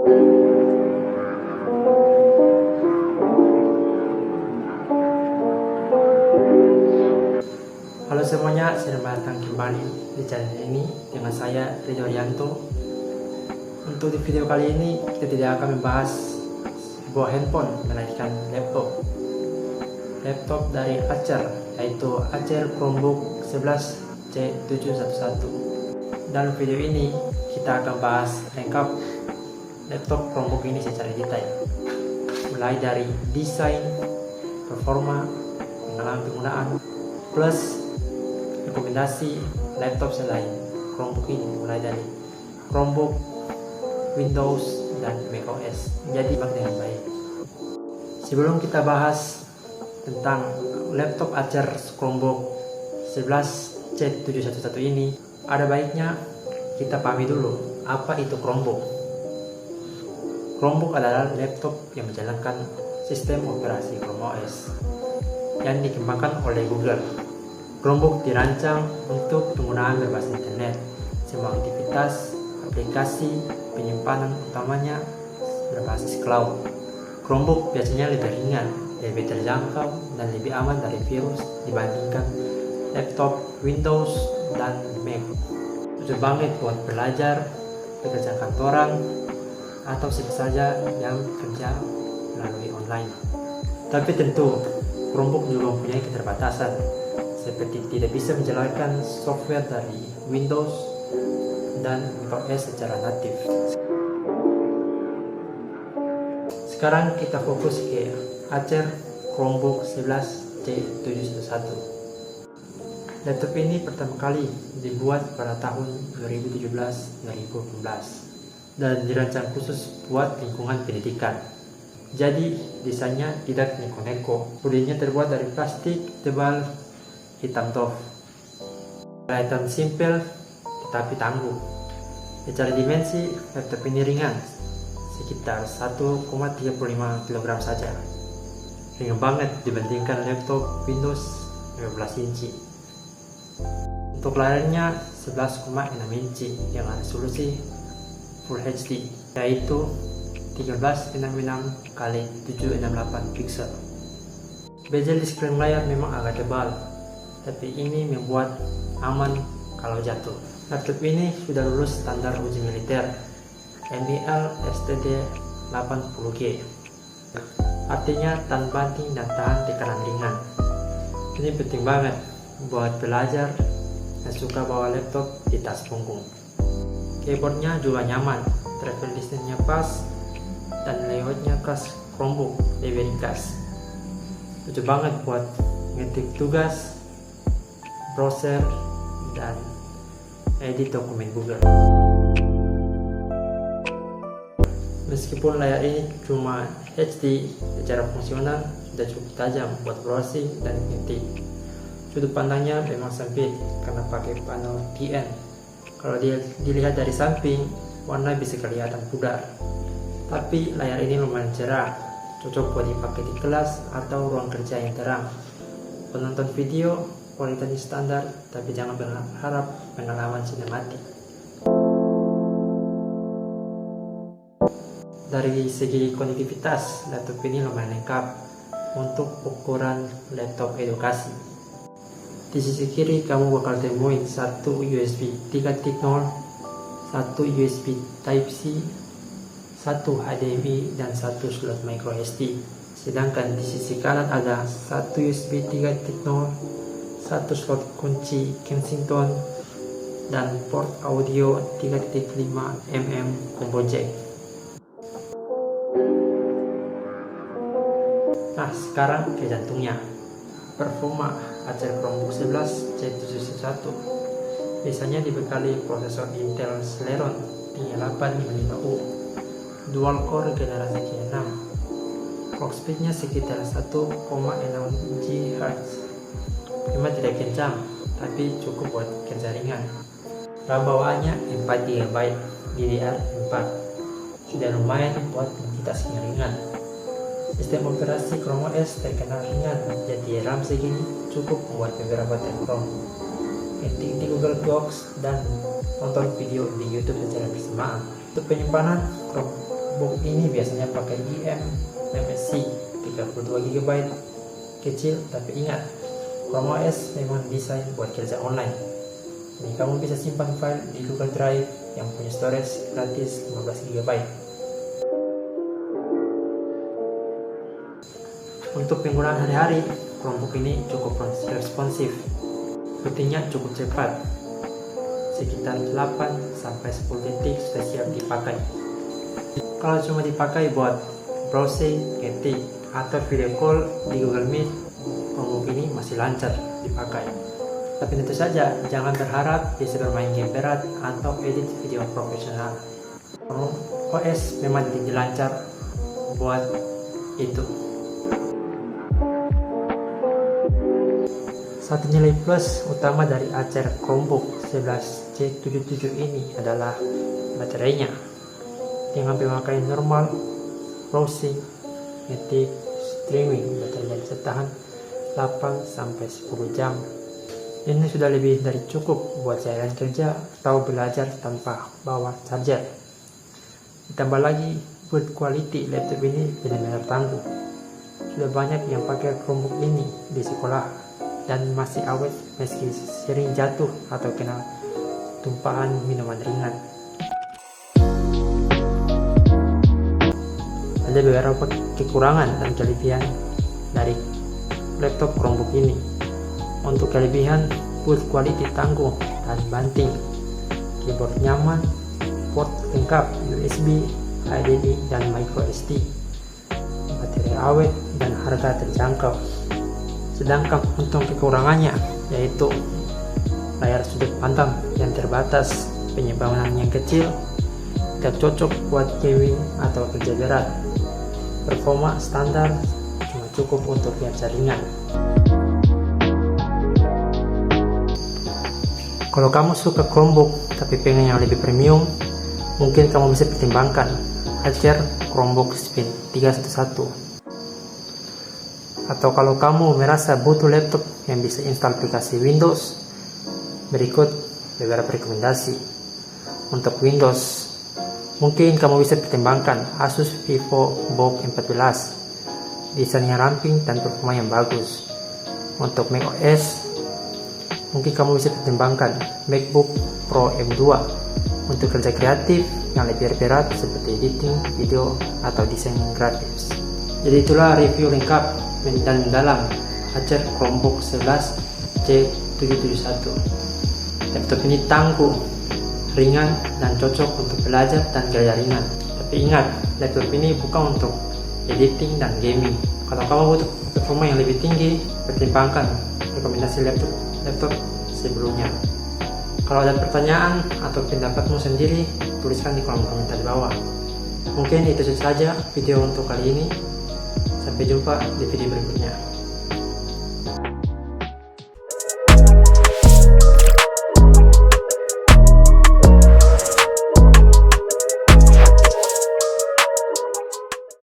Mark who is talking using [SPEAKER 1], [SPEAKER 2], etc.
[SPEAKER 1] Halo semuanya, selamat datang kembali di channel ini dengan saya Ridho Rianto. Untuk di video kali ini kita tidak akan membahas sebuah handphone melainkan laptop dari Acer, yaitu Acer Chromebook 11C711. Dalam video ini kita akan bahas lengkap laptop Chromebook ini secara detail, mulai dari desain, performa, pengalaman penggunaan, plus rekomendasi laptop selain Chromebook ini, mulai dari Chromebook, Windows, dan macOS. Jadi simak dengan baik. Sebelum kita bahas tentang laptop Acer Chromebook 11C711 ini, ada baiknya kita pahami dulu apa itu Chromebook. Chromebook adalah laptop yang menjalankan sistem operasi Chrome OS yang dikembangkan oleh Google. Chromebook dirancang untuk penggunaan berbasis internet. Semua aktivitas, aplikasi, penyimpanan utamanya berbasis cloud. Chromebook biasanya lebih ringan, lebih terjangkau, dan lebih aman dari virus dibandingkan laptop Windows dan Mac. Cocok banget buat belajar, pekerjaan kantoran, atau siapa saja yang kerja melalui online. Tapi tentu, Chromebook juga mempunyai keterbatasan, seperti tidak bisa menjalankan software dari Windows dan macOS secara natif. Sekarang kita fokus ke Acer Chromebook 11C711. Laptop ini pertama kali dibuat pada tahun 2017-2018 dan dirancang khusus buat lingkungan pendidikan. Jadi desainnya tidak neko-neko. Bodinya terbuat dari plastik tebal hitam doff. Kelihatan simpel tetapi tangguh. Secara dimensi, laptop ini ringan, sekitar 1,35 kg saja. Ringan banget dibandingkan laptop Windows 15 inci. Untuk layarnya 11,6 inci dengan resolusi Full HD, yaitu 1366 x 768 pixel. Bezel di screen layar memang agak tebal, tapi ini membuat aman kalau jatuh. Laptop ini sudah lulus standar uji militer MEL STD 80G, artinya tahan banting dan tahan tekanan ringan. Ini penting banget buat belajar dan suka bawa laptop di tas punggung. Keyboardnya juga nyaman, travel distance-nya pas, dan layoutnya khas Chromebook, lebih ringkas. Lucu banget buat ngetik tugas, browser, dan edit dokumen Google. Meskipun layar ini cuma HD, secara fungsional sudah cukup tajam buat browsing dan ngetik. Sudut pandangnya memang sempit karena pakai panel TN. Kalau dilihat dari samping, warna bisa kelihatan pudar. Tapi layar ini lumayan cerah, cocok buat dipakai di kelas atau ruang kerja yang terang. Penonton video kualitasnya standar, tapi jangan berharap pengalaman sinematik. Dari segi konektivitas, laptop ini lumayan lengkap untuk ukuran laptop edukasi. Di sisi kiri kamu bakal temuin satu USB 3.0, satu USB Type-C, satu HDMI, dan satu slot micro SD. Sedangkan di sisi kanan ada satu USB 3.0, satu slot kunci Kensington, dan port audio 3.5 mm combo jack. Nah, sekarang ke jantungnya. Performa Acer Chromebook 11C711 biasanya dibekali prosesor Intel Celeron i855U dual core generasi ke-6. Clock speednya sekitar 1,6 GHz. Memang tidak kencang, tapi cukup buat kerja ringan. RAM bawaannya 4 GB DDR4, sudah lumayan buat aktivitas yang ringan. Sistem operasi Chrome OS terkenal ringan, jadi RAM segini cukup buat beberapa tab ketik di Google Docs dan tonton video di YouTube secara bersamaan. Untuk penyimpanan, Book ini biasanya pakai eMMC 32 GB, kecil tapi ingat, Chrome OS memang desain buat kerja online. Jadi kamu bisa simpan file di Google Drive yang punya storage gratis 15 GB. Untuk penggunaan hari-hari, Chromebook ini cukup responsif. Bootingnya cukup cepat, sekitar 8-10 detik sudah siap dipakai. Kalau cuma dipakai buat browsing, ngetik, atau video call di Google Meet, Chromebook ini masih lancar dipakai. Tapi tentu saja jangan berharap bisa bermain game berat atau edit video profesional. Chrome OS memang tidak lancar buat itu. Satu nilai plus utama dari Acer Chromebook 11C77 ini adalah baterainya. Dengan pemakaian normal, browsing, ngetik, streaming, baterainya bisa tahan 8-10 jam. Ini sudah lebih dari cukup buat seharian kerja atau belajar tanpa bawa charger. Ditambah lagi, build quality laptop ini benar-benar tangguh. Sudah banyak yang pakai Chromebook ini di sekolah dan masih awet meski sering jatuh atau kena tumpahan minuman ringan. Ada beberapa kekurangan dan kelebihan dari laptop Chromebook ini. Untuk kelebihan, build quality tangguh dan banting, keyboard nyaman, port lengkap USB, HDD dan microSD, baterai awet dan harga terjangkau. Sedangkan untuk kekurangannya yaitu layar sudut pandang yang terbatas, penyimpanan yang kecil, tidak cocok buat gaming atau kerja berat. Performa standar cuma cukup untuk kerja ringan. Kalau kamu suka Chromebook tapi pengen yang lebih premium, mungkin kamu bisa pertimbangkan Acer Chromebook Spin 311. Atau kalau kamu merasa butuh laptop yang bisa install aplikasi Windows, berikut beberapa rekomendasi. Untuk Windows, mungkin kamu bisa pertimbangkan Asus VivoBook 14, desainnya ramping dan performa yang bagus. Untuk macOS, mungkin kamu bisa pertimbangkan MacBook Pro M2 untuk kerja kreatif yang lebih berat seperti editing video atau desain grafis. Jadi itulah review lengkap dan mendalam Acer Chromebook 11C771. Laptop ini tangguh, ringan, dan cocok untuk belajar dan kerja ringan. Tapi ingat, laptop ini bukan untuk editing dan gaming. Kalau kamu butuh performa yang lebih tinggi, pertimbangkan rekomendasi laptop sebelumnya. Kalau ada pertanyaan atau pendapatmu sendiri, tuliskan di kolom komentar di bawah. Mungkin itu saja video untuk kali ini. Sampai jumpa di video berikutnya.